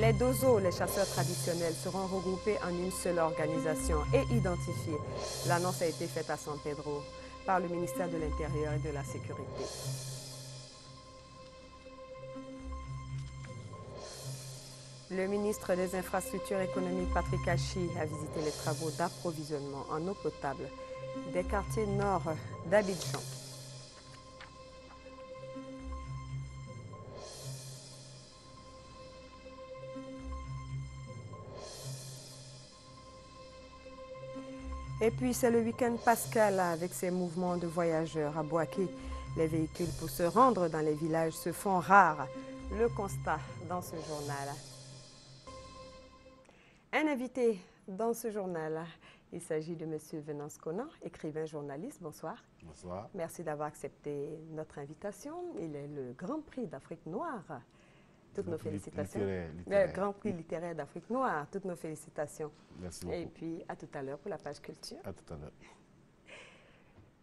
Les Dozo, les chasseurs traditionnels, seront regroupés en une seule organisation et identifiés. L'annonce a été faite à San Pedro par le ministère de l'Intérieur et de la Sécurité. Le ministre des Infrastructures économiques, Patrick Hachi, a visité les travaux d'approvisionnement en eau potable des quartiers nord d'Abidjan. Et puis c'est le week-end pascal avec ses mouvements de voyageurs à Bouaké. Les véhicules pour se rendre dans les villages se font rares. Le constat dans ce journal. Un invité dans ce journal, il s'agit de M. Venance Conan, écrivain journaliste. Bonsoir. Bonsoir. Merci d'avoir accepté notre invitation. Il est le Grand Prix d'Afrique noire. Toutes nos félicitations. Le Grand Prix littéraire d'Afrique noire. Toutes nos félicitations. Merci beaucoup. Et puis, à tout à l'heure pour la page culture. À tout à l'heure.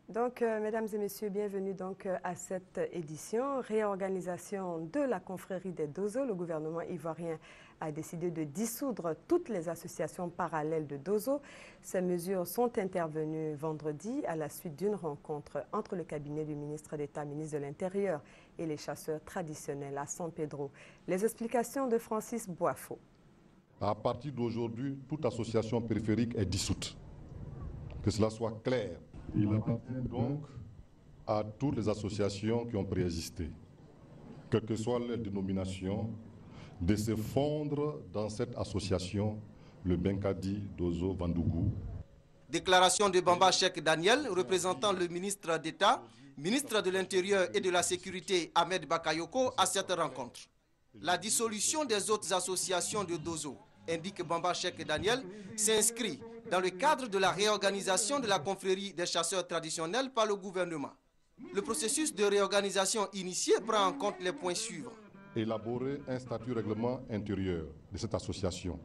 Donc, mesdames et messieurs, bienvenue donc à cette édition. Réorganisation de la confrérie des Dozo. Le gouvernement ivoirien a décidé de dissoudre toutes les associations parallèles de Dozo. Ces mesures sont intervenues vendredi à la suite d'une rencontre entre le cabinet du ministre d'État, ministre de l'Intérieur, et les chasseurs traditionnels à San Pedro. Les explications de Francis Boifo. À partir d'aujourd'hui, toute association périphérique est dissoute. Que cela soit clair. Il appartient donc à toutes les associations qui ont préexisté, quelle que soit leur dénomination, de se fondre dans cette association, le Benkadi Dozo Vandougou. Déclaration de Bamba Cheikh Daniel, représentant le ministre d'État, ministre de l'Intérieur et de la Sécurité Ahmed Bakayoko à cette rencontre. La dissolution des autres associations de Dozo, indique Bamba Cheikh Daniel, s'inscrit dans le cadre de la réorganisation de la confrérie des chasseurs traditionnels par le gouvernement. Le processus de réorganisation initié prend en compte les points suivants. Élaborer un statut règlement intérieur de cette association.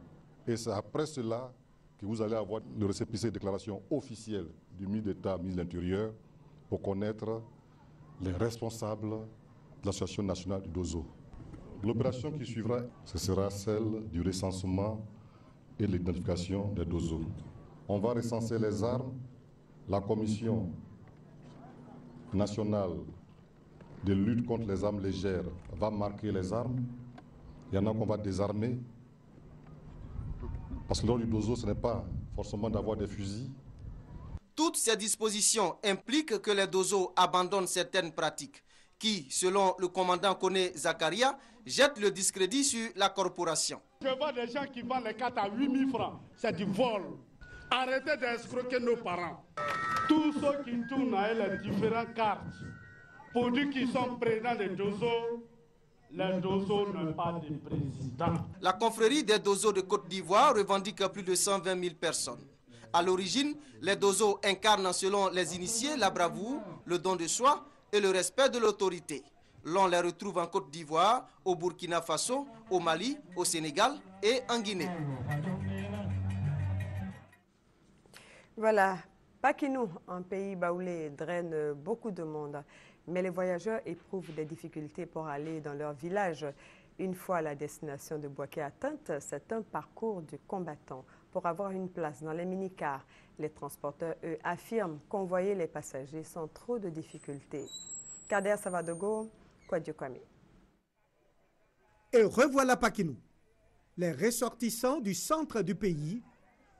Et c'est après cela que vous allez avoir le récépissé de déclaration officielle du ministre d'État, ministre de l'Intérieur, pour connaître les responsables de l'association nationale du Dozo. L'opération qui suivra, ce sera celle du recensement et de l'identification des Dozo. On va recenser les armes. La commission nationale de lutte contre les armes légères va marquer les armes. Il y en a qu'on va désarmer. Parce que lors du Dozo, ce n'est pas forcément d'avoir des fusils. Toutes ces dispositions impliquent que les Dozo abandonnent certaines pratiques qui, selon le commandant Kone Zakaria, jettent le discrédit sur la corporation. Je vois des gens qui vendent les cartes à 8 000 francs. C'est du vol. Arrêtez d'escroquer nos parents. Tous ceux qui tournent avec les différentes cartes pour dire qu'ils sont présidents des Dozo, les Dozo n'ont pas de président. La confrérie des Dozo de Côte d'Ivoire revendique plus de 120 000 personnes. À l'origine, les Dozo incarnent selon les initiés la bravoure, le don de soi et le respect de l'autorité. L'on les retrouve en Côte d'Ivoire, au Burkina Faso, au Mali, au Sénégal et en Guinée. Voilà, Pakinou, un pays baoulé, draine beaucoup de monde. Mais les voyageurs éprouvent des difficultés pour aller dans leur village. Une fois la destination de Bouaké atteinte, c'est un parcours du combattant. Pour avoir une place dans les minicars, les transporteurs, eux, affirment qu'envoyer les passagers sans trop de difficultés. Kader Savadogo, Kwadjo Kwame. Et revoilà Pakinou. Les ressortissants du centre du pays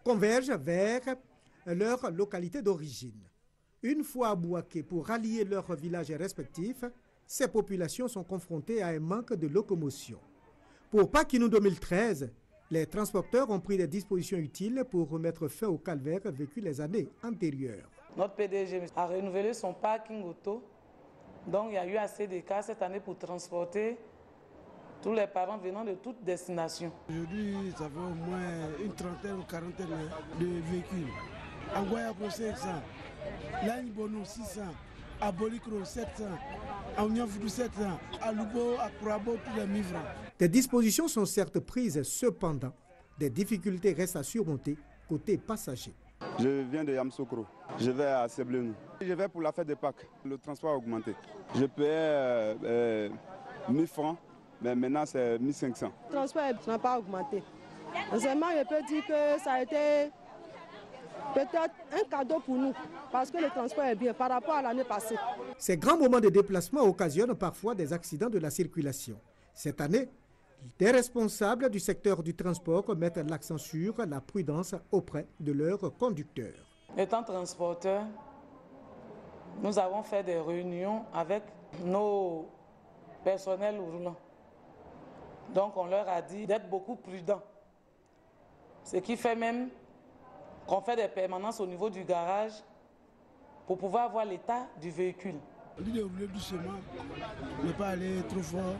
convergent vers leur localité d'origine. Une fois à Bouaké pour rallier leurs villages respectifs, ces populations sont confrontées à un manque de locomotion. Pour Pakinou 2013, les transporteurs ont pris des dispositions utiles pour remettre fin au calvaire vécu les années antérieures. Notre PDG a renouvelé son parking auto. Donc il y a eu assez de cas cette année pour transporter tous les parents venant de toutes destinations. Aujourd'hui, ça fait au moins une trentaine ou quarantaine de véhicules. À Guayabro 500, Lanibonu 600, à Bolikro 700, à Ouniafoudou 700, à Lubo, à Kurabo, tous les 1000 francs. Des dispositions sont certes prises, cependant, des difficultés restent à surmonter côté passagers. Je viens de Yamsokro, je vais à Seblenou. Je vais pour la fête de Pâques, le transport a augmenté. Je paie 1000 francs mais maintenant c'est 1500. Le transport n'a pas augmenté. Seulement, je peux dire que ça a été peut-être un cadeau pour nous, parce que le transport est bien par rapport à l'année passée. Ces grands moments de déplacement occasionnent parfois des accidents de la circulation. Cette année, des responsables du secteur du transport mettent l'accent sur la prudence auprès de leurs conducteurs. Étant transporteur, nous avons fait des réunions avec nos personnels roulants. Donc on leur a dit d'être beaucoup prudents. Ce qui fait même qu'on fait des permanences au niveau du garage pour pouvoir voir l'état du véhicule. De rouler doucement, ne pas aller trop fort,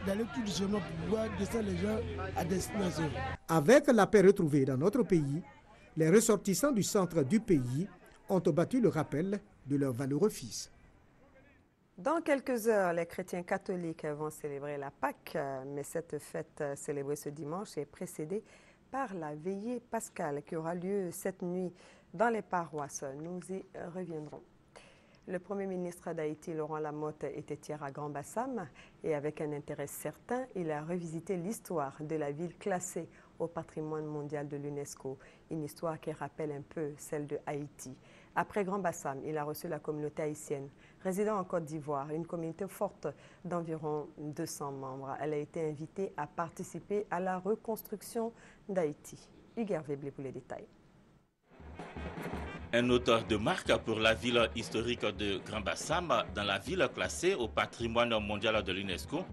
d'aller tout doucement pour pouvoir descendre les gens à destination. Avec la paix retrouvée dans notre pays, les ressortissants du centre du pays ont battu le rappel de leur valeureux fils. Dans quelques heures, les chrétiens catholiques vont célébrer la Pâque, mais cette fête célébrée ce dimanche est précédée par la veillée pascale qui aura lieu cette nuit dans les paroisses. Nous y reviendrons. Le Premier ministre d'Haïti, Laurent Lamotte, était hier à Grand-Bassam et avec un intérêt certain, il a revisité l'histoire de la ville classée au patrimoine mondial de l'UNESCO, une histoire qui rappelle un peu celle de Haïti. Après Grand-Bassam, il a reçu la communauté haïtienne résidant en Côte d'Ivoire, une communauté forte d'environ 200 membres. Elle a été invitée à participer à la reconstruction d'Haïti. Hugues Hervé pour les détails. Un auteur de marque pour la ville historique de Grand-Bassam, dans la ville classée au patrimoine mondial de l'UNESCO,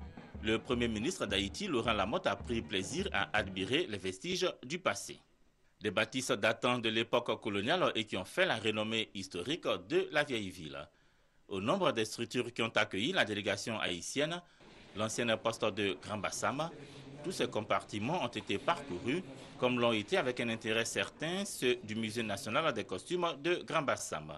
le Premier ministre d'Haïti, Laurent Lamotte, a pris plaisir à admirer les vestiges du passé. Des bâtisses datant de l'époque coloniale et qui ont fait la renommée historique de la vieille ville. Au nombre des structures qui ont accueilli la délégation haïtienne, l'ancienne poste de Grand-Bassam, tous ces compartiments ont été parcourus, comme l'ont été avec un intérêt certain ceux du Musée national des costumes de Grand-Bassam.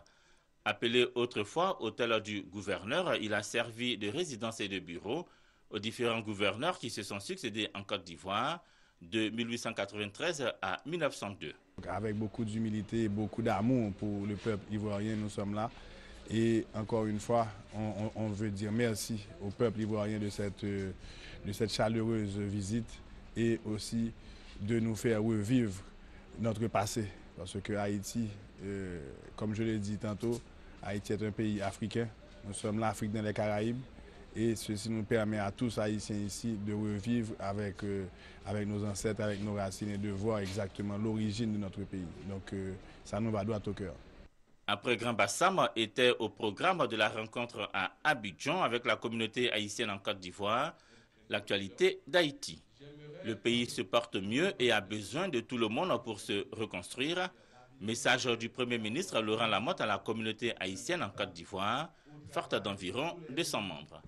Appelé autrefois hôtel du gouverneur, il a servi de résidence et de bureau aux différents gouverneurs qui se sont succédés en Côte d'Ivoire de 1893 à 1902. Avec beaucoup d'humilité et beaucoup d'amour pour le peuple ivoirien, nous sommes là. Et encore une fois, on veut dire merci au peuple ivoirien de cette chaleureuse visite et aussi de nous faire revivre notre passé. Parce que Haïti, comme je l'ai dit tantôt, Haïti est un pays africain. Nous sommes l'Afrique dans les Caraïbes. Et ceci nous permet à tous Haïtiens ici de revivre avec nos ancêtres, avec nos racines et de voir exactement l'origine de notre pays. Donc ça nous va droit au cœur. Après Grand-Bassam était au programme de la rencontre à Abidjan avec la communauté haïtienne en Côte d'Ivoire, l'actualité d'Haïti. Le pays se porte mieux et a besoin de tout le monde pour se reconstruire. Message du Premier ministre Laurent Lamotte à la communauté haïtienne en Côte d'Ivoire, forte d'environ 200 membres.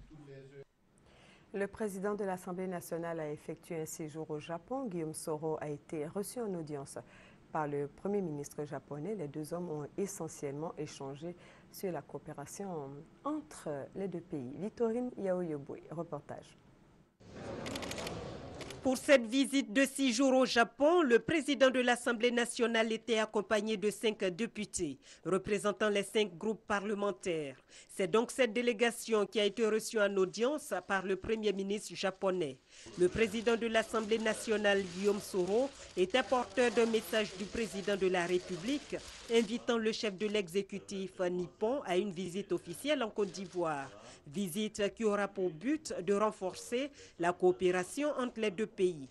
Le président de l'Assemblée nationale a effectué un séjour au Japon. Guillaume Soro a été reçu en audience par le Premier ministre japonais. Les deux hommes ont essentiellement échangé sur la coopération entre les deux pays. Victorine Yaoyobwe, reportage. Pour cette visite de 6 jours au Japon, le président de l'Assemblée nationale était accompagné de 5 députés, représentant les 5 groupes parlementaires. C'est donc cette délégation qui a été reçue en audience par le Premier ministre japonais. Le président de l'Assemblée nationale, Guillaume Soro, est porteur d'un message du président de la République, invitant le chef de l'exécutif nippon à une visite officielle en Côte d'Ivoire. Visite qui aura pour but de renforcer la coopération entre les deux pays.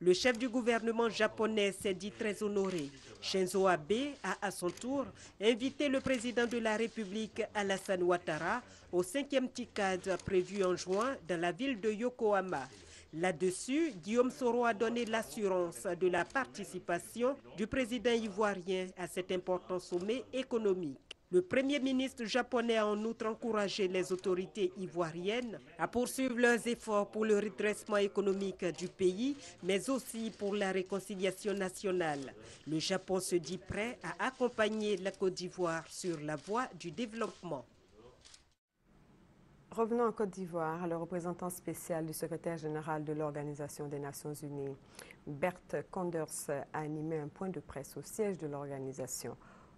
Le chef du gouvernement japonais s'est dit très honoré. Shinzo Abe a à son tour invité le président de la République, Alassane Ouattara, au 5e TICAD prévu en juin dans la ville de Yokohama. Là-dessus, Guillaume Soro a donné l'assurance de la participation du président ivoirien à cet important sommet économique. Le Premier ministre japonais a en outre encouragé les autorités ivoiriennes à poursuivre leurs efforts pour le redressement économique du pays, mais aussi pour la réconciliation nationale. Le Japon se dit prêt à accompagner la Côte d'Ivoire sur la voie du développement. Revenons en Côte d'Ivoire. Le représentant spécial du secrétaire général de l'Organisation des Nations Unies, Bert Koenders, a animé un point de presse au siège de l'organisation.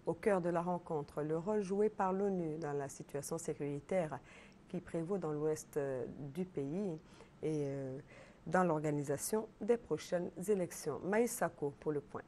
Au cœur de la rencontre, le rôle joué par l'ONU dans la situation sécuritaire qui prévaut dans l'ouest du pays et dans l'organisation des prochaines élections. Maïs Sako pour le point.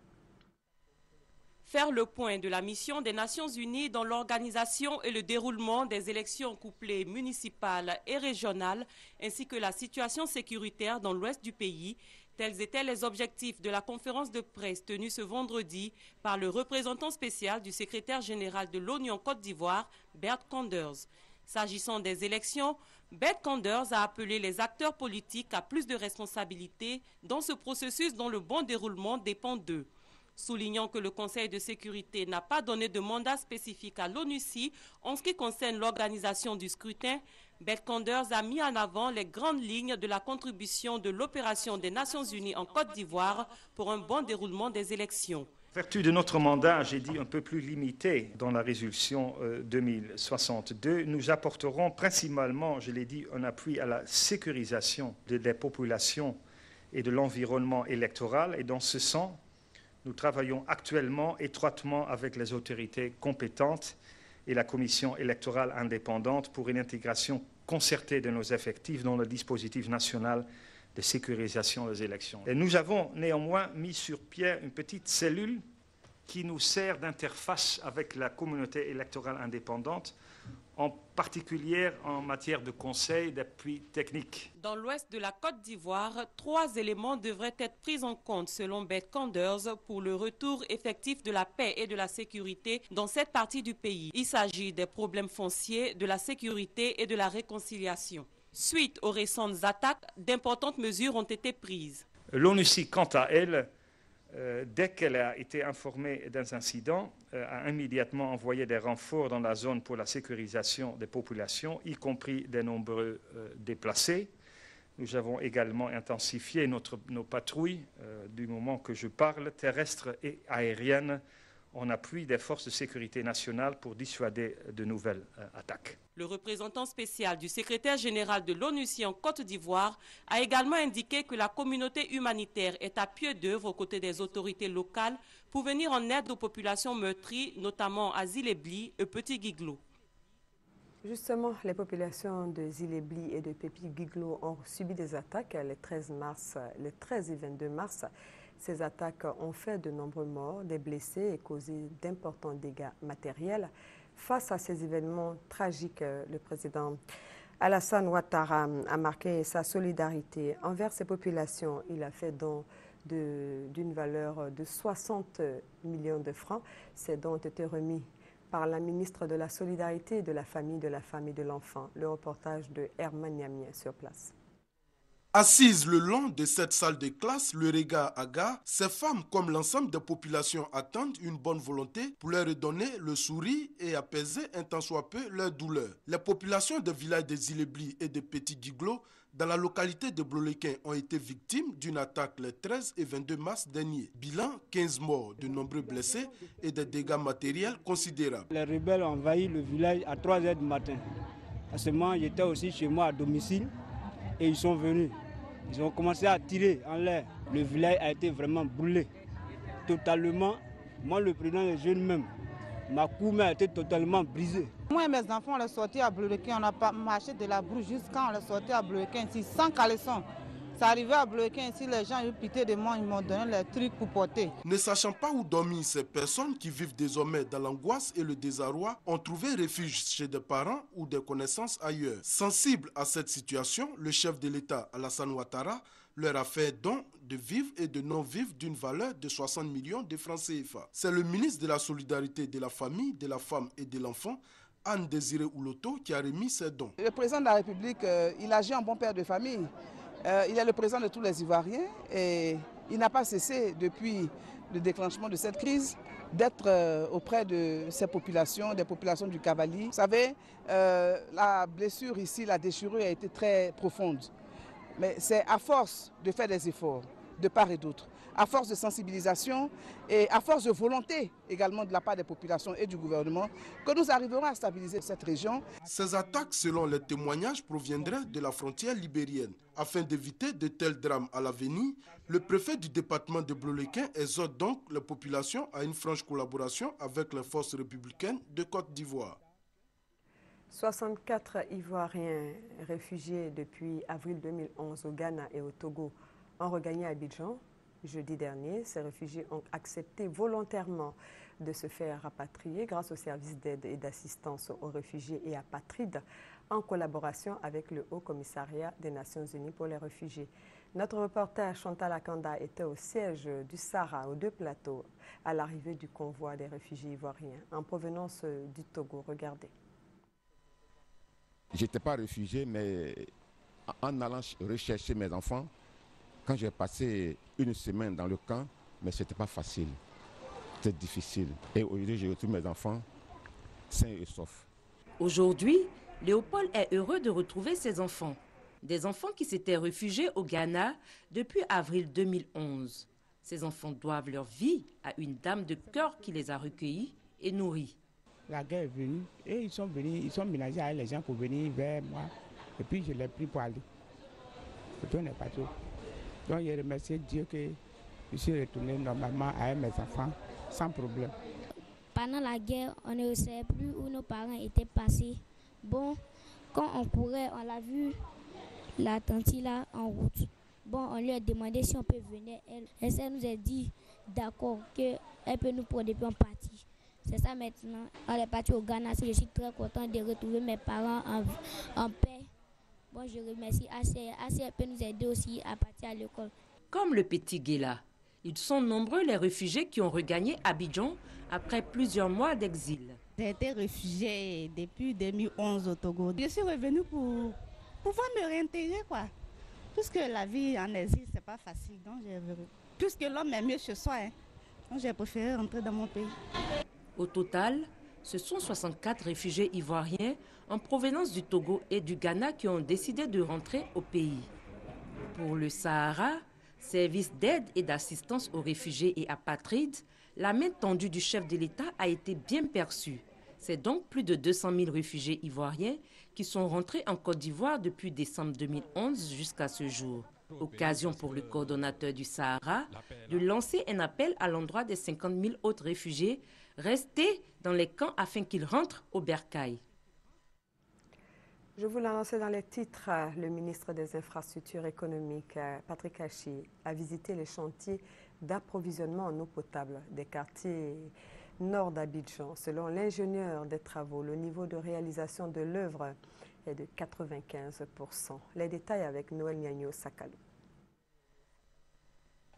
Faire le point de la mission des Nations Unies dans l'organisation et le déroulement des élections couplées municipales et régionales, ainsi que la situation sécuritaire dans l'ouest du pays. Tels étaient les objectifs de la conférence de presse tenue ce vendredi par le représentant spécial du secrétaire général de l'ONU en Côte d'Ivoire, Bert Koenders. S'agissant des élections, Bert Koenders a appelé les acteurs politiques à plus de responsabilités dans ce processus dont le bon déroulement dépend d'eux. Soulignant que le Conseil de sécurité n'a pas donné de mandat spécifique à l'ONUCI en ce qui concerne l'organisation du scrutin, Bert Koenders a mis en avant les grandes lignes de la contribution de l'opération des Nations Unies en Côte d'Ivoire pour un bon déroulement des élections. En vertu de notre mandat, j'ai dit un peu plus limité dans la résolution 2062, nous apporterons principalement, je l'ai dit, un appui à la sécurisation des populations et de l'environnement électoral. Et dans ce sens, nous travaillons actuellement étroitement avec les autorités compétentes et la commission électorale indépendante pour une intégration concertée de nos effectifs dans le dispositif national de sécurisation des élections. Et nous avons néanmoins mis sur pied une petite cellule qui nous sert d'interface avec la communauté électorale indépendante, en particulier en matière de conseil d'appui technique. Dans l'ouest de la Côte d'Ivoire, 3 éléments devraient être pris en compte selon Bert Koenders pour le retour effectif de la paix et de la sécurité dans cette partie du pays. Il s'agit des problèmes fonciers, de la sécurité et de la réconciliation. Suite aux récentes attaques, d'importantes mesures ont été prises. L'ONUCI, quant à elle, dès qu'elle a été informée d'un incident, a immédiatement envoyé des renforts dans la zone pour la sécurisation des populations, y compris des nombreux déplacés. Nous avons également intensifié nos patrouilles, du moment que je parle, terrestres et aériennes, en appui des forces de sécurité nationale pour dissuader de nouvelles attaques. Le représentant spécial du secrétaire général de l'ONUCI en Côte d'Ivoire a également indiqué que la communauté humanitaire est à pied d'œuvre aux côtés des autorités locales pour venir en aide aux populations meurtries, notamment à Zilebli et Petit Guiglo. Justement, les populations de Zilebli et de Petit Guiglo ont subi des attaques les 13 et 22 mars. Ces attaques ont fait de nombreux morts, des blessés et causé d'importants dégâts matériels. Face à ces événements tragiques, le président Alassane Ouattara a marqué sa solidarité envers ces populations. Il a fait don d'une valeur de 60 millions de francs. Ces dons ont été remis par la ministre de la Solidarité et de la Famille et de l'Enfant. Le reportage de Herman Niamien sur place. Assises le long de cette salle de classe, le regard hagard, ces femmes, comme l'ensemble des populations, attendent une bonne volonté pour leur redonner le sourire et apaiser un tant soit peu leur douleur. Les populations des villages de Zilebli et de Petit Guiglo, dans la localité de Blolequin, ont été victimes d'une attaque les 13 et 22 mars dernier. Bilan, 15 morts, de nombreux blessés et des dégâts matériels considérables. Les rebelles ont envahi le village à 3 h du matin. À ce moment, j'étais aussi chez moi à domicile. Et ils sont venus, ils ont commencé à tirer en l'air. Le village a été vraiment brûlé, totalement. Moi, le président des jeunes même, ma cour a été totalement brisée. Moi et mes enfants, on est sortis à Blolequin, on n'a pas marché de la brousse jusqu'à on est sortis à Blolequin, ici, sans caleçon. C'est arrivé à Blolequin, ici, les gens ont eu pitié de moi, ils m'ont donné les trucs pour porter. Ne sachant pas où dormir, ces personnes qui vivent désormais dans l'angoisse et le désarroi ont trouvé refuge chez des parents ou des connaissances ailleurs. Sensible à cette situation, le chef de l'État, Alassane Ouattara, leur a fait don de vivres et de non-vivres d'une valeur de 60 millions de francs CFA. C'est le ministre de la Solidarité, de la Famille, de la Femme et de l'Enfant, Anne Désiré Ouloto, qui a remis ces dons. Le président de la République, il agit en bon père de famille. Il est le président de tous les Ivoiriens et il n'a pas cessé depuis le déclenchement de cette crise d'être auprès de ces populations, des populations du Cavalier. Vous savez, la blessure ici, la déchirure a été très profonde. Mais c'est à force de faire des efforts de part et d'autre, à force de sensibilisation et à force de volonté également de la part des populations et du gouvernement, que nous arriverons à stabiliser cette région. Ces attaques, selon les témoignages, proviendraient de la frontière libérienne. Afin d'éviter de tels drames à l'avenir, le préfet du département de Bleulequin exhorte donc les populations à une franche collaboration avec les forces républicaines de Côte d'Ivoire. 64 Ivoiriens réfugiés depuis avril 2011 au Ghana et au Togo ont regagné Abidjan. Jeudi dernier, ces réfugiés ont accepté volontairement de se faire rapatrier grâce au service d'aide et d'assistance aux réfugiés et apatrides en collaboration avec le Haut Commissariat des Nations Unies pour les réfugiés. Notre reporter Chantal Akanda était au siège du Sahara, aux deux plateaux, à l'arrivée du convoi des réfugiés ivoiriens en provenance du Togo. Regardez. Je n'étais pas réfugié, mais en allant rechercher mes enfants, quand j'ai passé une semaine dans le camp, mais ce n'était pas facile. C'était difficile. Et aujourd'hui, je retrouve mes enfants sains et saufs. Aujourd'hui, Léopold est heureux de retrouver ses enfants. Des enfants qui s'étaient réfugiés au Ghana depuis avril 2011. Ces enfants doivent leur vie à une dame de cœur qui les a recueillis et nourris. La guerre est venue et ils sont mélangés avec les gens pour venir vers moi. Et puis je l'ai pris pour aller. Et puis on est parti. Donc je remercie Dieu que je suis retourné normalement avec mes enfants sans problème. Pendant la guerre, on ne savait plus où nos parents étaient passés. Bon, quand on courait, on l'a vu la tante là en route. Bon, on lui a demandé si on peut venir. Elle nous a dit d'accord qu'elle peut nous prendre depuis on partit. C'est ça maintenant. On est parti au Ghana. Je suis très content de retrouver mes parents en paix. Bon, je remercie ACR. ACR peut nous aider aussi à partir à l'école. Comme le petit Guéla, ils sont nombreux les réfugiés qui ont regagné Abidjan après plusieurs mois d'exil. J'ai été réfugiée depuis 2011 au Togo. Je suis revenue pour pouvoir me réintégrer, quoi. Puisque la vie en exil, c'est pas facile. Donc puisque l'homme est mieux chez soi, donc j'ai préféré rentrer dans mon pays. Au total, ce sont 64 réfugiés ivoiriens en provenance du Togo et du Ghana qui ont décidé de rentrer au pays. Pour le Sahara, service d'aide et d'assistance aux réfugiés et apatrides, la main tendue du chef de l'État a été bien perçue. C'est donc plus de 200 000 réfugiés ivoiriens qui sont rentrés en Côte d'Ivoire depuis décembre 2011 jusqu'à ce jour. Occasion pour le coordonnateur du Sahara de lancer un appel à l'endroit des 50 000 autres réfugiés restés dans les camps afin qu'ils rentrent au bercail. Je vous l'ai annoncé dans les titres, le ministre des Infrastructures économiques, Patrick Hachi, a visité les chantiers d'approvisionnement en eau potable des quartiers nord d'Abidjan. Selon l'ingénieur des travaux, le niveau de réalisation de l'œuvre est de 95%. Les détails avec Noël Niagno Sakalo.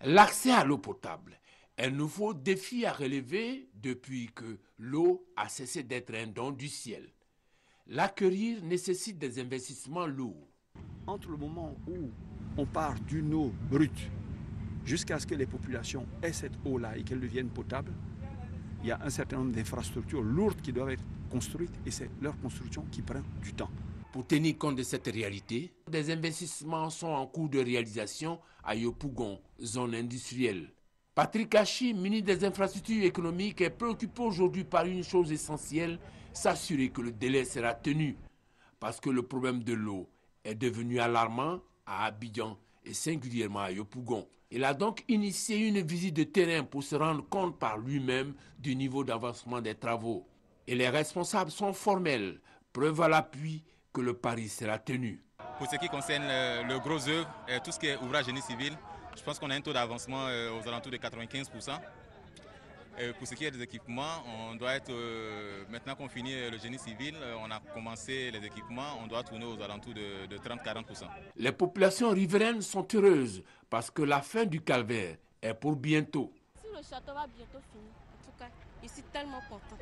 L'accès à l'eau potable est un nouveau défi à relever depuis que l'eau a cessé d'être un don du ciel. L'acquérir nécessite des investissements lourds. Entre le moment où on part d'une eau brute jusqu'à ce que les populations aient cette eau-là et qu'elle devienne potable, il y a un certain nombre d'infrastructures lourdes qui doivent être construites et c'est leur construction qui prend du temps. Pour tenir compte de cette réalité, des investissements sont en cours de réalisation à Yopougon, zone industrielle. Patrick Hachi, ministre des Infrastructures économiques, est préoccupé aujourd'hui par une chose essentielle, s'assurer que le délai sera tenu. Parce que le problème de l'eau est devenu alarmant à Abidjan et singulièrement à Yopougon. Il a donc initié une visite de terrain pour se rendre compte par lui-même du niveau d'avancement des travaux. Et les responsables sont formels, preuve à l'appui que le pari sera tenu. Pour ce qui concerne le gros œuvre, tout ce qui est ouvrage génie civil, je pense qu'on a un taux d'avancement aux alentours de 95%. Pour ce qui est des équipements, on doit être, maintenant qu'on finit le génie civil, on a commencé les équipements, on doit tourner aux alentours de 30-40%. Les populations riveraines sont heureuses parce que la fin du calvaire est pour bientôt. Si le château va bientôt finir, en tout cas, je suis tellement contente.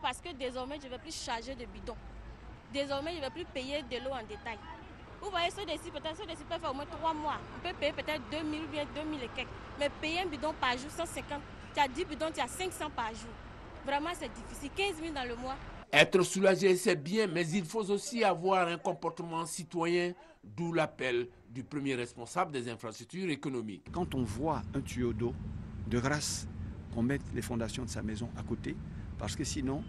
Parce que désormais, je ne vais plus charger de bidons. Désormais, je ne vais plus payer de l'eau en détail. Vous voyez, ceux d'ici peuvent faire au moins 3 mois. On peut payer peut-être 2000 ou bien 2000 et quelques. Mais payer un bidon par jour, 150, tu as 10 bidons, tu as 500 par jour. Vraiment, c'est difficile. 15 000 dans le mois. Être soulagé, c'est bien, mais il faut aussi avoir un comportement citoyen, d'où l'appel du premier responsable des infrastructures économiques. Quand on voit un tuyau d'eau, de grâce qu'on mette les fondations de sa maison à côté, parce que sinon,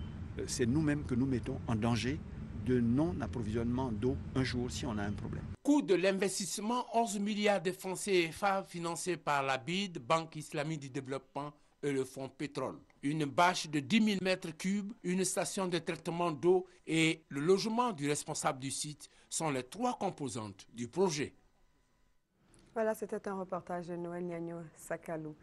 c'est nous-mêmes que nous mettons en danger de non-approvisionnement d'eau un jour si on a un problème. Coût de l'investissement, 11 milliards de francs CFA financés par la BID, Banque islamique du développement, et le fonds pétrole. Une bâche de 10 000 mètres cubes, une station de traitement d'eau et le logement du responsable du site sont les 3 composantes du projet. Voilà, c'était un reportage de Noël Niagno Sakalou.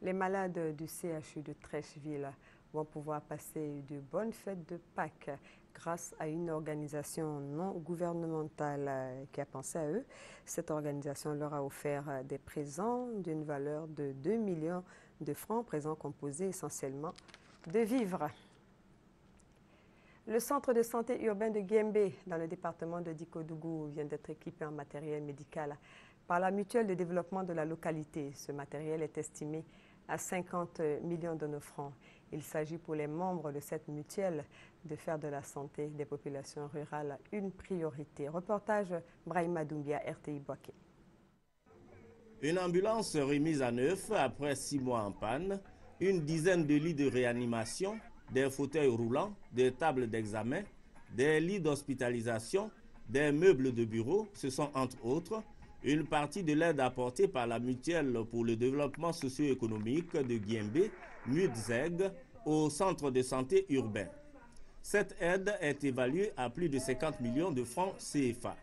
Les malades du CHU de Trècheville vont pouvoir passer de bonnes fêtes de Pâques grâce à une organisation non gouvernementale qui a pensé à eux. Cette organisation leur a offert des présents d'une valeur de 2 millions de francs, présents composés essentiellement de vivres. Le centre de santé urbain de Guembé, dans le département de Dikodougou, vient d'être équipé en matériel médical par la mutuelle de développement de la localité. Ce matériel est estimé à 50 millions de francs. Il s'agit pour les membres de cette mutuelle de faire de la santé des populations rurales une priorité. Reportage Brahima Doumbia, RTI Boaké. Une ambulance remise à neuf après 6 mois en panne, une dizaine de lits de réanimation, des fauteuils roulants, des tables d'examen, des lits d'hospitalisation, des meubles de bureau, ce sont entre autres une partie de l'aide apportée par la mutuelle pour le développement socio-économique de Guembé, MUDZEG, au centre de santé urbain. Cette aide est évaluée à plus de 50 millions de francs CFA.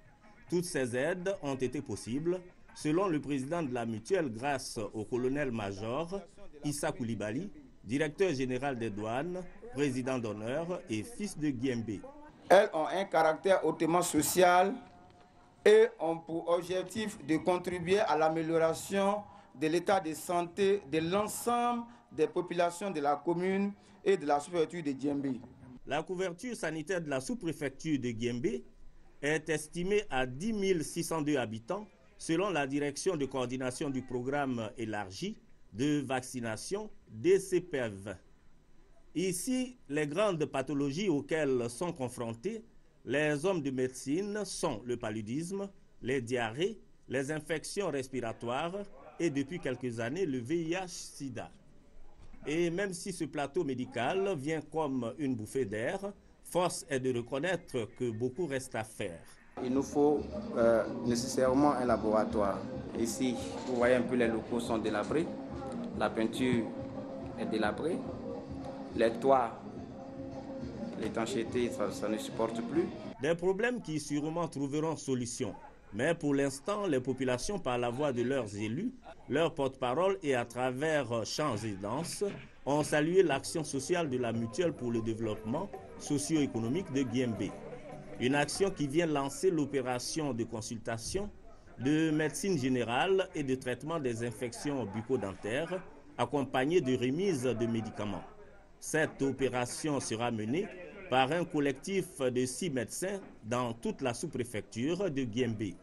Toutes ces aides ont été possibles, selon le président de la mutuelle, grâce au colonel-major Issa Koulibaly, directeur général des douanes, président d'honneur et fils de Guembé. Elles ont un caractère hautement social et ont pour objectif de contribuer à l'amélioration de l'état de santé de l'ensemble des populations de la commune et de la sous-préfecture de Guembé. La couverture sanitaire de la sous-préfecture de Guembé est estimée à 10 602 habitants, selon la direction de coordination du programme élargi de vaccination DCPEV. Ici, les grandes pathologies auxquelles sont confrontés les hommes de médecine sont le paludisme, les diarrhées, les infections respiratoires et depuis quelques années le VIH-Sida. Et même si ce plateau médical vient comme une bouffée d'air, force est de reconnaître que beaucoup reste à faire. Il nous faut nécessairement un laboratoire. Ici, vous voyez un peu, les locaux sont délabrés, la peinture est délabrée, les toits, l'étanchéité, ça ne supporte plus. Des problèmes qui sûrement trouveront solution. Mais pour l'instant, les populations, par la voix de leurs élus, leurs porte-parole et à travers chants et danses, ont salué l'action sociale de la mutuelle pour le développement socio-économique de Guembé. Une action qui vient lancer l'opération de consultation, de médecine générale et de traitement des infections bucco-dentaires, accompagnée de remise de médicaments. Cette opération sera menée par un collectif de 6 médecins dans toute la sous-préfecture de Guembé.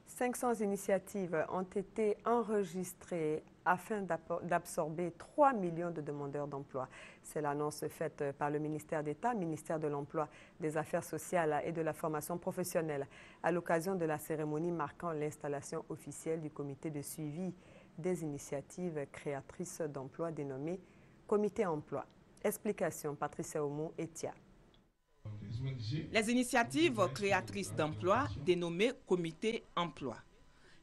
500 initiatives ont été enregistrées afin d'absorber 3 millions de demandeurs d'emploi. C'est l'annonce faite par le ministère d'État, ministère de l'Emploi, des Affaires sociales et de la formation professionnelle à l'occasion de la cérémonie marquant l'installation officielle du comité de suivi des initiatives créatrices d'emploi dénommé Comité Emploi. Explication, Patricia Oumou et Tia. Les initiatives créatrices d'emploi dénommées Comité Emploi.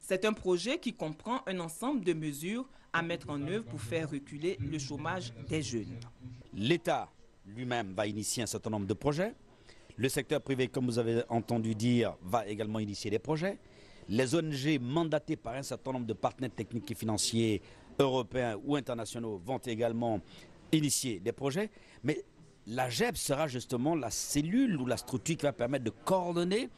C'est un projet qui comprend un ensemble de mesures à mettre en œuvre pour faire reculer le chômage des jeunes. L'État lui-même va initier un certain nombre de projets. Le secteur privé, comme vous avez entendu dire, va également initier des projets. Les ONG mandatées par un certain nombre de partenaires techniques et financiers européens ou internationaux vont également initier des projets. Mais la GEP sera justement la cellule ou la structure qui va permettre de coordonner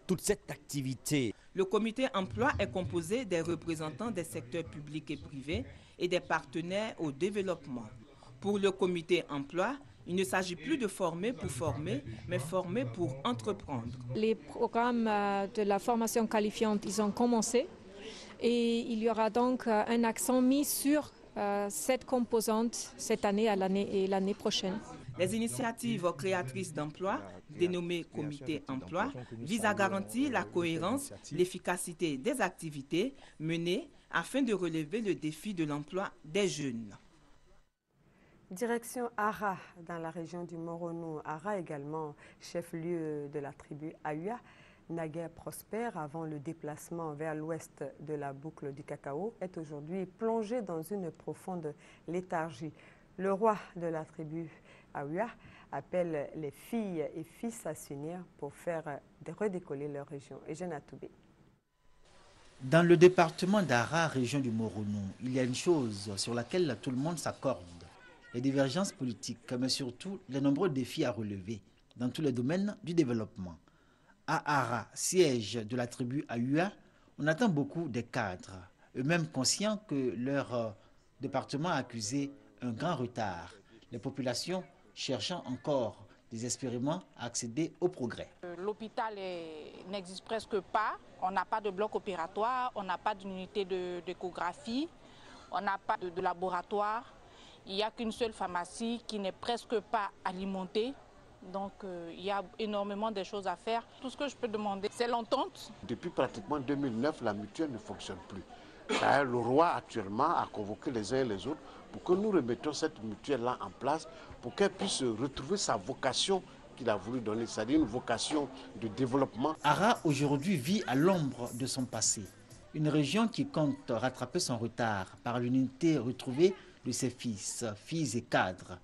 toute cette activité. Le comité emploi est composé des représentants des secteurs publics et privés et des partenaires au développement. Pour le comité emploi, il ne s'agit plus de former pour former, mais former pour entreprendre. Les programmes de la formation qualifiante, ils ont commencé et il y aura donc un accent mis sur cette composante cette année et l'année prochaine. Les initiatives créatrices d'emplois, dénommées comités emploi, visent à garantir la cohérence, l'efficacité des activités menées afin de relever le défi de l'emploi des jeunes. Direction Ara, dans la région du Moronou. Ara également, chef-lieu de la tribu Aouia, naguère prospère avant le déplacement vers l'ouest de la boucle du cacao, est aujourd'hui plongé dans une profonde léthargie. Le roi de la tribu Aouia appelle les filles et fils à s'unir pour faire redécoller leur région. Eugène Atoubé. Dans le département d'Ara, région du Moronou, il y a une chose sur laquelle tout le monde s'accorde. Les divergences politiques, mais surtout les nombreux défis à relever dans tous les domaines du développement. À Ara, siège de la tribu Aouia, on attend beaucoup des cadres, eux-mêmes conscients que leur département a accusé un grand retard. Les populations cherchant encore désespérément à accéder au progrès. L'hôpital n'existe presque pas, on n'a pas de bloc opératoire, on n'a pas d'unité d'échographie, on n'a pas de laboratoire, il n'y a qu'une seule pharmacie qui n'est presque pas alimentée. Donc il y a énormément de choses à faire. Tout ce que je peux demander, c'est l'entente. Depuis pratiquement 2009, la mutuelle ne fonctionne plus. Le roi actuellement a convoqué les uns et les autres pour que nous remettions cette mutuelle-là en place, pour qu'elle puisse retrouver sa vocation qu'il a voulu donner, c'est-à-dire une vocation de développement. Ara aujourd'hui vit à l'ombre de son passé. Une région qui compte rattraper son retard par l'unité retrouvée de ses fils, filles et cadres.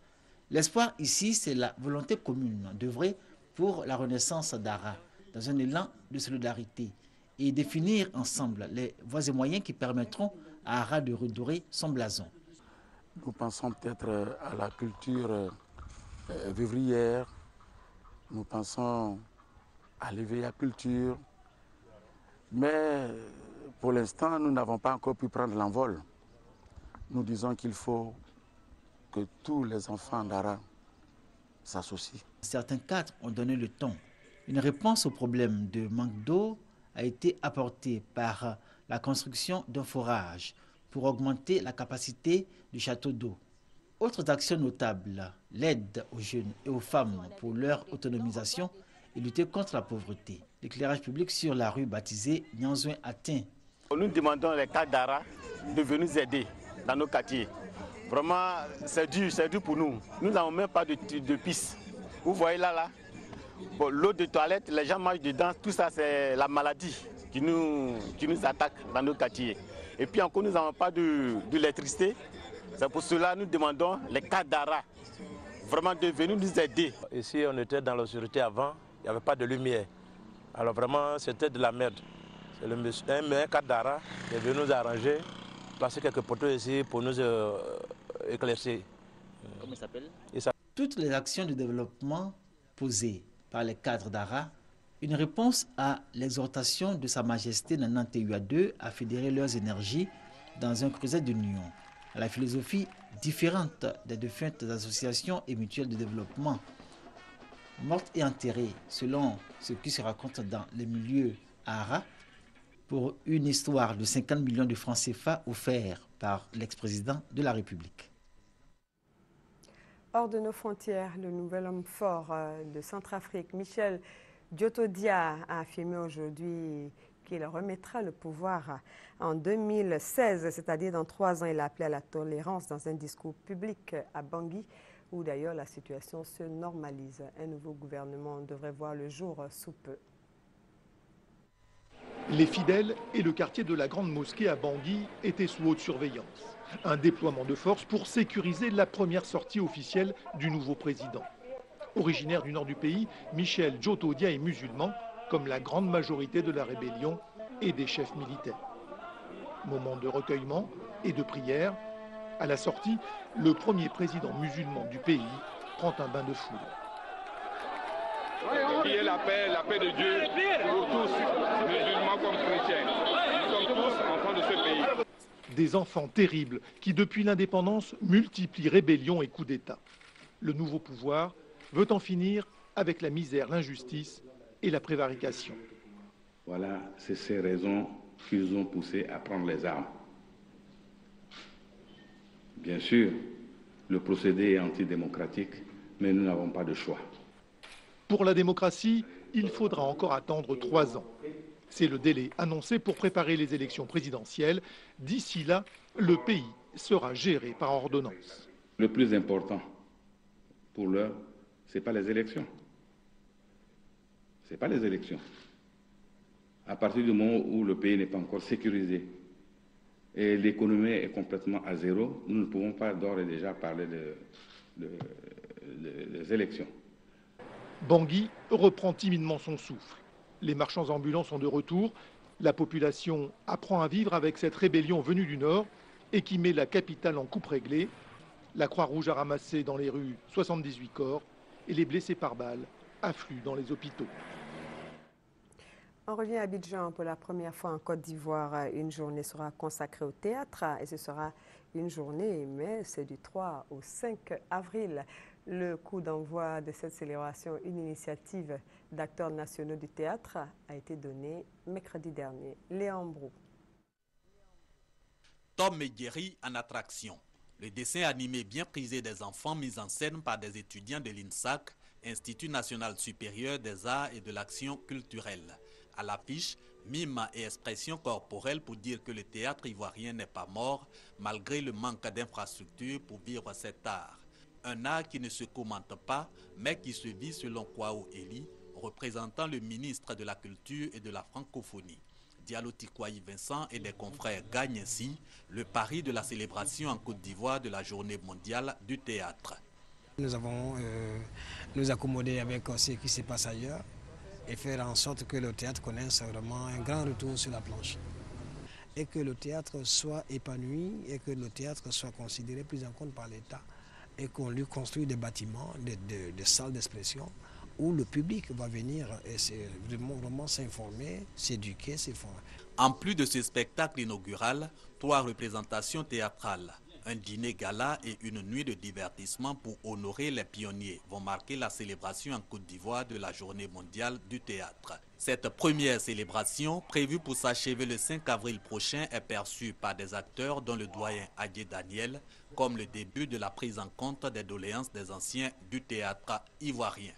L'espoir ici, c'est la volonté commune d'œuvrer pour la renaissance d'Ara, dans un élan de solidarité, et définir ensemble les voies et moyens qui permettront à Ara de redorer son blason. Nous pensons peut-être à la culture vivrière, nous pensons à l'éveil à la culture, mais pour l'instant, nous n'avons pas encore pu prendre l'envol. Nous disons qu'il faut que tous les enfants d'Ara s'associent. Certains cadres ont donné le ton. Une réponse au problème de manque d'eau a été apportée par la construction d'un forage pour augmenter la capacité du château d'eau. Autres actions notables, l'aide aux jeunes et aux femmes pour leur autonomisation et lutter contre la pauvreté. L'éclairage public sur la rue baptisée Nyanzouin atteint. Nous demandons les cadres d'Ara de venir nous aider dans nos quartiers. Vraiment, c'est dur pour nous. Nous n'avons même pas de piste. Vous voyez là. Bon, l'eau de toilette, les gens marchent dedans. Tout ça, c'est la maladie qui nous attaque dans nos quartiers. Et puis encore, nous n'avons pas d'électricité. C'est pour cela que nous demandons les cadres d'Ara vraiment de venir nous aider. Ici, on était dans l'obscurité avant. Il n'y avait pas de lumière. Alors vraiment, c'était de la merde. C'est un cadre d'Ara qui est venu nous arranger, placer quelques poteaux ici pour nous éclaircir. Comment il s'appelle? Toutes les actions de développement posées par les cadres d'Ara, une réponse à l'exhortation de Sa Majesté Nana Teua II à fédérer leurs énergies dans un creuset d'union, à la philosophie différente des défuntes associations et mutuelles de développement, mortes et enterrées selon ce qui se raconte dans les milieux à Ara, pour une histoire de 50 millions de francs CFA offerts par l'ex-président de la République. Hors de nos frontières, le nouvel homme fort de Centrafrique, Michel Djotodia, a affirmé aujourd'hui qu'il remettra le pouvoir en 2016, c'est-à-dire dans 3 ans. Il a appelé à la tolérance dans un discours public à Bangui, où d'ailleurs la situation se normalise. Un nouveau gouvernement devrait voir le jour sous peu. Les fidèles et le quartier de la Grande Mosquée à Bangui étaient sous haute surveillance. Un déploiement de force pour sécuriser la première sortie officielle du nouveau président. Originaire du nord du pays, Michel Djotodia est musulman, comme la grande majorité de la rébellion et des chefs militaires. Moment de recueillement et de prière. À la sortie, le premier président musulman du pays prend un bain de foule. Priez la paix de Dieu pour tous, musulmans comme chrétiens. Nous sommes tous enfants de ce pays. Des enfants terribles qui, depuis l'indépendance, multiplient rébellions et coups d'État. Le nouveau pouvoir veut en finir avec la misère, l'injustice et la prévarication. Voilà, c'est ces raisons qui nous ont poussés à prendre les armes. Bien sûr, le procédé est antidémocratique, mais nous n'avons pas de choix. Pour la démocratie, il faudra encore attendre 3 ans. C'est le délai annoncé pour préparer les élections présidentielles. D'ici là, le pays sera géré par ordonnance. Le plus important pour l'heure, ce n'est pas les élections. Ce n'est pas les élections. À partir du moment où le pays n'est pas encore sécurisé et l'économie est complètement à zéro, nous ne pouvons pas d'ores et déjà parler des élections. Bangui reprend timidement son souffle. Les marchands ambulants sont de retour. La population apprend à vivre avec cette rébellion venue du Nord et qui met la capitale en coupe réglée. La Croix-Rouge a ramassé dans les rues 78 corps et les blessés par balles affluent dans les hôpitaux. On revient à Abidjan pour la première fois en Côte d'Ivoire. Une journée sera consacrée au théâtre et ce sera une journée, mais c'est du 3 au 5 avril. Le coup d'envoi de cette célébration, une initiative d'acteurs nationaux du théâtre, a été donné mercredi dernier. Léon Brou. Tom et Jerry en attraction. Le dessin animé bien prisé des enfants mis en scène par des étudiants de l'INSAC, Institut national supérieur des arts et de l'action culturelle. À l'affiche, mime et expression corporelle pour dire que le théâtre ivoirien n'est pas mort, malgré le manque d'infrastructures pour vivre cet art. Un art qui ne se commente pas, mais qui se vit selon Kwao Eli, représentant le ministre de la Culture et de la Francophonie. Diallo Tikwayi Vincent et des confrères gagnent ainsi le pari de la célébration en Côte d'Ivoire de la Journée mondiale du théâtre. Nous avons nous accommoder avec ce qui se passe ailleurs et faire en sorte que le théâtre connaisse vraiment un grand retour sur la planche. Et que le théâtre soit épanoui et que le théâtre soit considéré plus en compte par l'État et qu'on lui construise des bâtiments, des salles d'expression où le public va venir et vraiment s'informer, s'éduquer, s'informer. En plus de ce spectacle inaugural, 3 représentations théâtrales, un dîner gala et une nuit de divertissement pour honorer les pionniers vont marquer la célébration en Côte d'Ivoire de la Journée mondiale du théâtre. Cette première célébration, prévue pour s'achever le 5 avril prochain, est perçue par des acteurs dont le doyen Adjé Daniel comme le début de la prise en compte des doléances des anciens du théâtre ivoirien.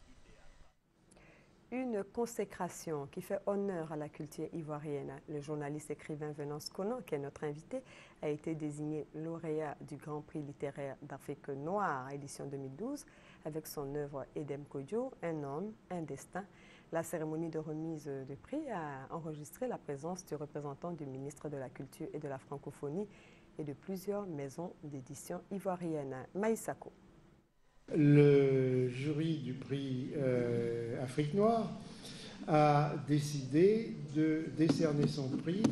Une consécration qui fait honneur à la culture ivoirienne. Le journaliste écrivain Venance Konan, qui est notre invité, a été désigné lauréat du Grand Prix littéraire d'Afrique noire édition 2012 avec son œuvre Edem Kodjo, Un homme, un destin. La cérémonie de remise de prix a enregistré la présence du représentant du ministre de la Culture et de la Francophonie et de plusieurs maisons d'édition ivoiriennes. Maïsako. Le jury du prix Afrique Noire a décidé de décerner son prix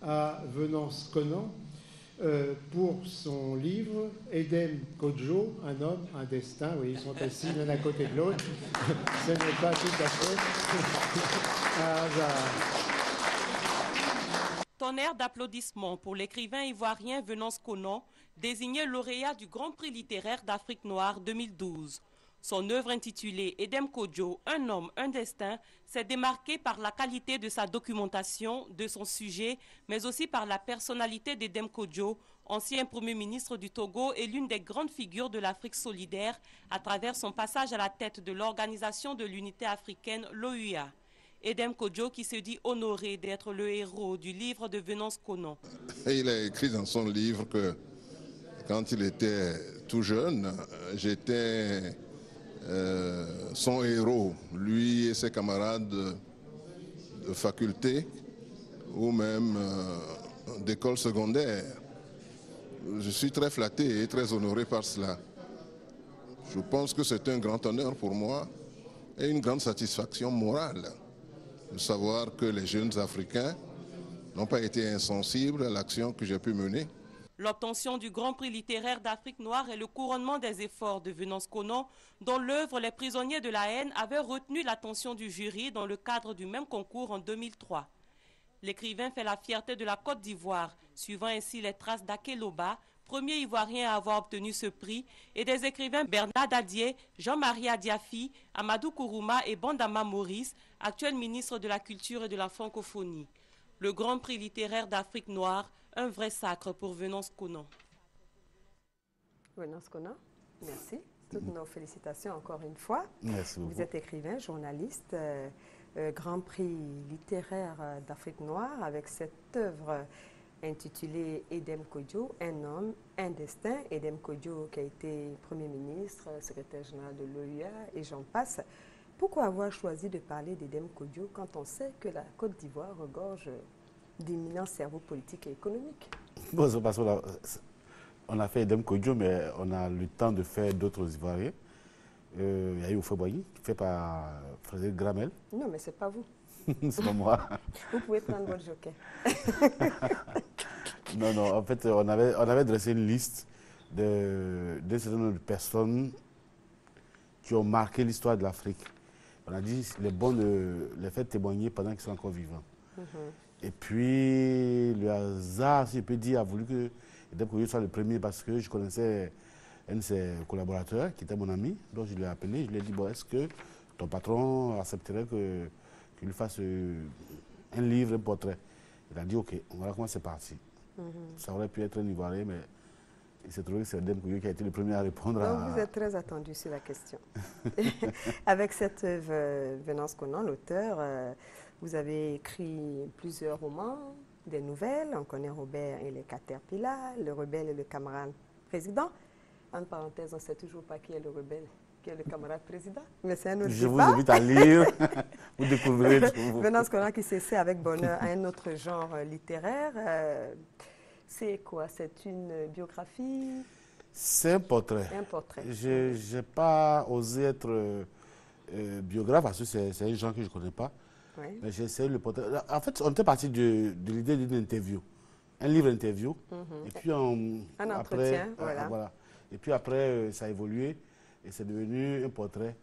à Venance Konan pour son livre Edem Kodjo, Un homme, un destin. Oui, ils sont assis l'un à côté de l'autre. Ce n'est pas tout à fait un hasard. Tonnerre d'applaudissements pour l'écrivain ivoirien Venance Konan, désigné lauréat du Grand Prix littéraire d'Afrique noire 2012. Son œuvre intitulée Edem Kodjo, Un homme, un destin, s'est démarquée par la qualité de sa documentation, de son sujet, mais aussi par la personnalité d'Edem Kodjo, ancien Premier ministre du Togo et l'une des grandes figures de l'Afrique solidaire à travers son passage à la tête de l'Organisation de l'Unité africaine, l'OUA. Edem Kodjo qui se dit honoré d'être le héros du livre de Venance Konan. Il a écrit dans son livre que quand il était tout jeune, j'étais son héros, lui et ses camarades de faculté ou même d'école secondaire. Je suis très flatté et très honoré par cela. Je pense que c'est un grand honneur pour moi et une grande satisfaction morale de savoir que les jeunes Africains n'ont pas été insensibles à l'action que j'ai pu mener. L'obtention du Grand Prix littéraire d'Afrique noire est le couronnement des efforts de Venance Konan, dont l'œuvre Les prisonniers de la haine avait retenu l'attention du jury dans le cadre du même concours en 2003. L'écrivain fait la fierté de la Côte d'Ivoire, suivant ainsi les traces d'Akeloba, premier Ivoirien à avoir obtenu ce prix, et des écrivains Bernard Dadier, Jean-Marie Adiafi, Amadou Kourouma et Bandama Maurice, actuel ministre de la Culture et de la Francophonie. Le Grand Prix littéraire d'Afrique noire, un vrai sacre pour Venance Konan. Venance Konan, merci. Toutes nos félicitations encore une fois. Merci beaucoup. Vous êtes écrivain, journaliste, Grand Prix littéraire d'Afrique noire avec cette œuvre intitulée Edem Kodjo, un homme, un destin. Edem Kodjo qui a été Premier ministre, secrétaire général de l'OUA et j'en passe. Pourquoi avoir choisi de parler d'Edem Kodjo quand on sait que la Côte d'Ivoire regorge d'imminents cerveaux politiques et économiques? Bon, c'est parce qu'on a fait Edem Kodjo, mais on a le temps de faire d'autres Ivoiriens. Il y a eu Oufeboyi, fait par Frédéric Gramel. Non, mais c'est pas vous. C'est pas moi. Vous pouvez prendre votre joker. Non, en fait, on avait dressé une liste d'un certain nombre de personnes qui ont marqué l'histoire de l'Afrique. On a dit les faire témoigner pendant qu'ils sont encore vivants. Et puis, le hasard, si je peux dire, a voulu que Edem Kodjo soit le premier parce que je connaissais un de ses collaborateurs qui était mon ami. Donc, je l'ai appelé, je lui ai dit, bon, est-ce que ton patron accepterait que lui fasse un livre, un portrait? Il a dit, OK, voilà comment c'est parti. Ça aurait pu être un Ivoirien, mais il s'est trouvé que c'est Edem Kodjo qui a été le premier à répondre. Donc, vous êtes très attendu sur la question. Avec cette œuvre, Venance Konan, l'auteur, vous avez écrit plusieurs romans, des nouvelles. On connaît Robert et les Caterpillars, Le rebelle et le camarade président. En parenthèse, on ne sait toujours pas qui est le rebelle, qui est le camarade président. Mais c'est un autre Je vous invite à lire, vous découvrirez. Venance Konan qui s'essaie avec bonheur à un autre genre littéraire. C'est quoi? C'est une biographie? C'est un portrait. Un portrait. Je n'ai pas osé être biographe parce que c'est un genre que je ne connais pas. Oui. Mais j'ai essayé le portrait. En fait, on était parti de l'idée d'une interview. Un livre interview. Et puis un entretien, voilà. Et puis après, ça a évolué et c'est devenu un portrait.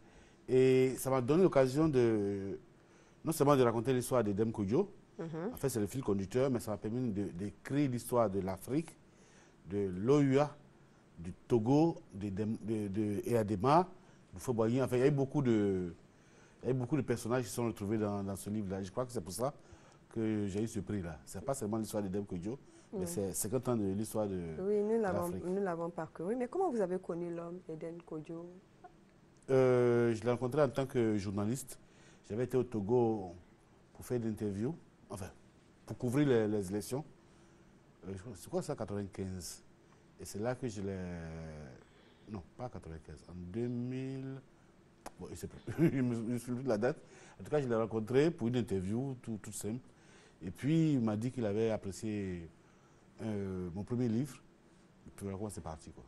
Et ça m'a donné l'occasion de, non seulement de raconter l'histoire d'Edem Kodjo, en fait c'est le fil conducteur, mais ça m'a permis d'écrire l'histoire de l'Afrique, de l'OUA, du Togo, de Eyadema, du Oufeboyi. Enfin, il y a eu beaucoup de personnages qui sont retrouvés dans ce livre-là. Je crois que c'est pour ça que j'ai eu ce prix-là. Ce n'est pas seulement l'histoire d'Edem Kodjo, mais c'est 50 ans de l'histoire de l'Afrique. Oui, nous l'avons parcouru. Mais comment vous avez connu l'homme, Edem Kodjo? Je l'ai rencontré en tant que journaliste. J'avais été au Togo pour faire des interviews, enfin, pour couvrir les élections. C'est quoi ça, 95? Et c'est là que je l'ai... Non, pas 95, en 2000... Bon, je ne sais plus, je me souviens plus de la date. En tout cas, je l'ai rencontré pour une interview, tout simple. Et puis, il m'a dit qu'il avait apprécié mon premier livre. Et puis, voilà comment c'est parti, quoi.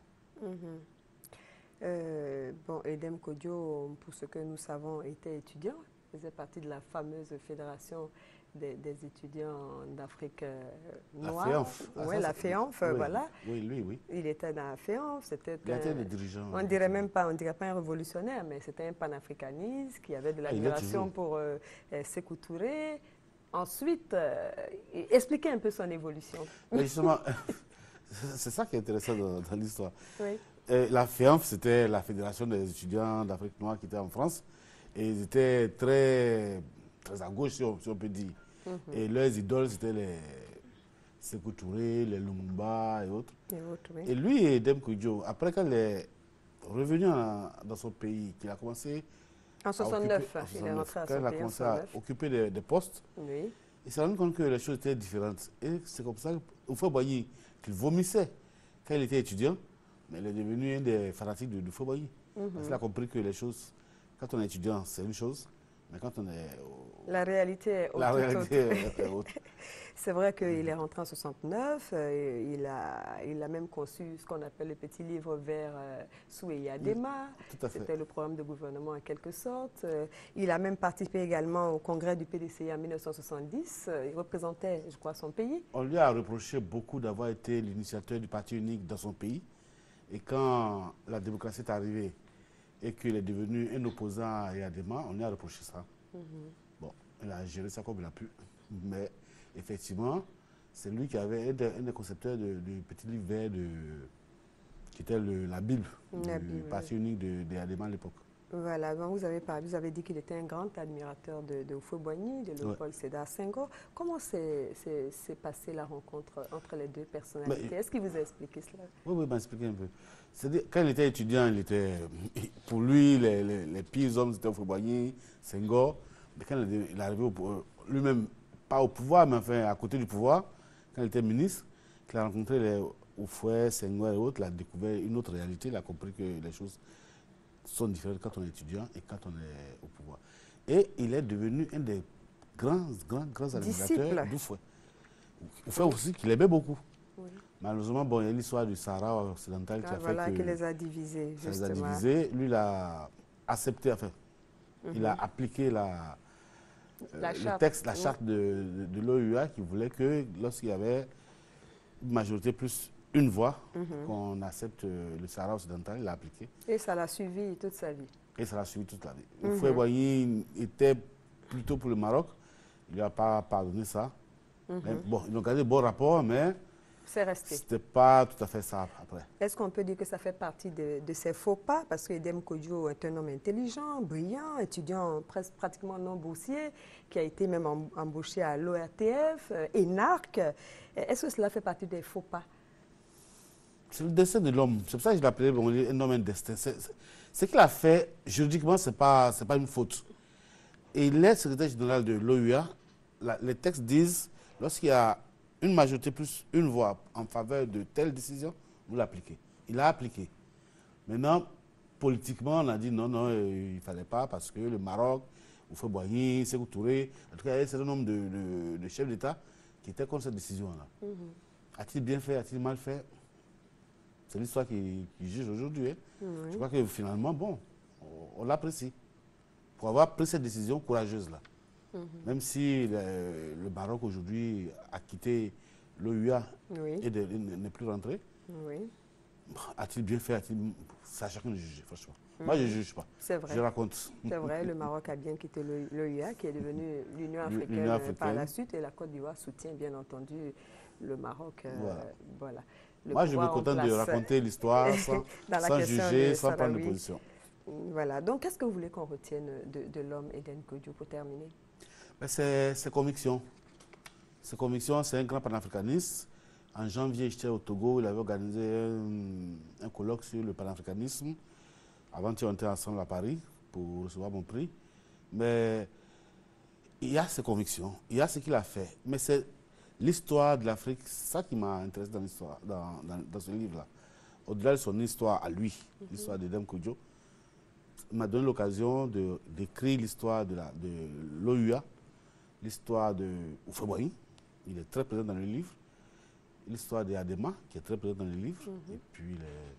Bon, Edem Kodjo, pour ce que nous savons, était étudiant. Il faisait partie de la fameuse fédération des étudiants d'Afrique noire. La FEANF. Oui, la FEANF, voilà. Oui. Il était dans la FEANF. Il était le dirigeant. On dirait même pas, on dirait pas un révolutionnaire, mais c'était un panafricaniste qui avait de l'admiration pour Sékou Touré. Ensuite, expliquez un peu son évolution. Mais justement, c'est ça qui est intéressant dans l'histoire. Oui. La FEANF, c'était la Fédération des étudiants d'Afrique noire qui était en France. Et ils étaient très à gauche, si on peut dire. Et leurs idoles, c'était les Sékou Touré, les Lumumba et autres. Et lui, Edem Kodjo, après qu'il est revenu dans son pays, qu'il a commencé... En 69, il est rentré à son pays. Il a commencé à occuper des postes. Oui. Il s'est rendu compte que les choses étaient différentes. Et c'est comme ça qu'Oufeboyi, qu'il vomissait quand il était étudiant, mais il est devenu un des fanatiques de Oufeboyi. Parce qu'il a compris que les choses, quand on est étudiant, c'est une chose, mais quand on est... La réalité est autre. C'est vrai qu'il est rentré en 69, il a même conçu ce qu'on appelle le petit livre vert sous Eyadema. C'était le programme de gouvernement en quelque sorte. Il a même participé également au congrès du PDCI en 1970. Il représentait, je crois, son pays. On lui a reproché beaucoup d'avoir été l'initiateur du parti unique dans son pays. Et quand la démocratie est arrivée et qu'il est devenu un opposant à Eyadema, on lui a reproché ça. Bon, il a géré ça comme il a pu. Mais effectivement, c'est lui qui avait un des concepteurs du petit livre vert qui était la Bible du parti unique d'Eyadema à l'époque. Voilà, bon, vous avez dit qu'il était un grand admirateur de Houphouët-Boigny, de Léopold Sédar Senghor. Comment s'est passée la rencontre entre les deux personnalités? Est-ce qu'il vous a expliqué cela? Oui, il m'a expliqué un peu. C'est-à-dire, quand il était étudiant, pour lui, les pires hommes, c'était Houphouët-Boigny, Senghor. Mais quand il est arrivé lui-même, pas au pouvoir, mais enfin à côté du pouvoir, quand il était ministre, qu'il a rencontré les Houphouët, Senghor et autres, il a découvert une autre réalité, il a compris que les choses sont différentes quand on est étudiant et quand on est au pouvoir. Et il est devenu un des grands admirateurs d'Houphouët. Houphouët aussi, qu'il aimait beaucoup. Oui. Malheureusement, bon, il y a l'histoire du Sahara occidental qui a fait que... qui les a divisés, justement. Ça les a divisés. Lui, il a accepté, enfin, il a appliqué le texte, la charte de l'OUA qui voulait que lorsqu'il y avait une majorité plus une voix, qu'on accepte le Sahara occidental, il l'a appliqué. Et ça l'a suivi toute sa vie. Et ça l'a suivi toute la vie. Houphouët-Boigny était plutôt pour le Maroc, il ne lui a pas pardonné ça. Mais, bon, ils ont gardé de bons rapports, mais ce n'était pas tout à fait ça après. Est-ce qu'on peut dire que ça fait partie de ses faux pas? Parce que Edem Kodjo est un homme intelligent, brillant, étudiant pratiquement non boursier, qui a été même embauché à l'ORTF, ENARC. Est-ce que cela fait partie des faux pas? C'est le destin de l'homme. C'est pour ça que je l'appelais un homme, un destin. Ce qu'il a fait, juridiquement, ce n'est pas une faute. Et il est secrétaire général de l'OUA. Les textes disent, lorsqu'il y a une majorité plus une voix en faveur de telle décision, vous l'appliquez. Il l'a appliqué. Maintenant, politiquement, on a dit non, il ne fallait pas parce que le Maroc, Houphouët-Boigny, Sékou Touré, en tout cas, il y a un certain nombre de chefs d'État qui étaient contre cette décision-là. A-t-il bien fait, a-t-il mal fait? C'est l'histoire qui juge aujourd'hui. Je crois que finalement, bon, on l'apprécie. Pour avoir pris cette décision courageuse-là. Même si le Maroc aujourd'hui a quitté l'OUA et n'est plus rentré, a-t-il bien fait, c'est à chacun de juger, franchement. Moi, je ne juge pas. C'est vrai. Je raconte. C'est vrai, le Maroc a bien quitté l'OUA, qui est devenu l'Union africaine par la suite, et la Côte d'Ivoire soutient bien entendu le Maroc. Voilà. Moi, je me contente de raconter l'histoire sans juger, sans prendre de position. Voilà. Donc, qu'est-ce que vous voulez qu'on retienne de l'homme Eden Kodjo pour terminer? C'est conviction. C'est conviction, c'est un grand panafricaniste. En janvier, j'étais au Togo, il avait organisé un colloque sur le panafricanisme. Avant-hier, on était ensemble à Paris pour recevoir mon prix. Mais il y a ses convictions, il y a ce qu'il a fait. Mais c'est l'histoire de l'Afrique, c'est ça qui m'a intéressé dans l'histoire, dans ce livre-là. Au-delà de son histoire à lui, l'histoire d'Edem Kodjo, m'a donné l'occasion d'écrire l'histoire de l'OUA, l'histoire de Houphouët-Boigny, il est très présent dans le livre, l'histoire de Adema, qui est très présent dans le livre, et puis les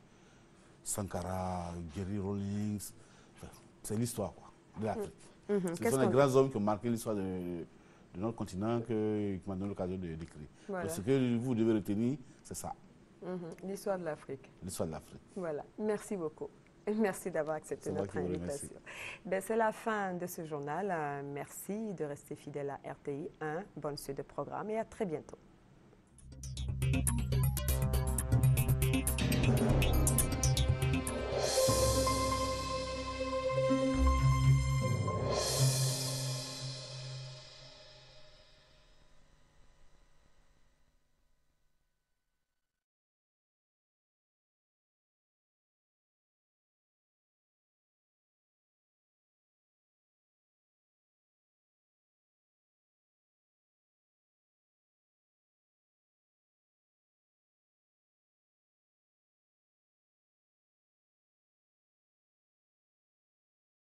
Sankara, Jerry Rawlings, enfin, c'est l'histoire de l'Afrique. Ce sont les grands hommes qui ont marqué l'histoire de notre continent qui m'a donné l'occasion d'écrire. Voilà. Ce que vous devez retenir, c'est ça. L'histoire de l'Afrique. L'histoire de l'Afrique. Voilà. Merci beaucoup. Merci d'avoir accepté notre invitation. C'est la fin de ce journal. Merci de rester fidèle à RTI 1. Bonne suite de programme et à très bientôt.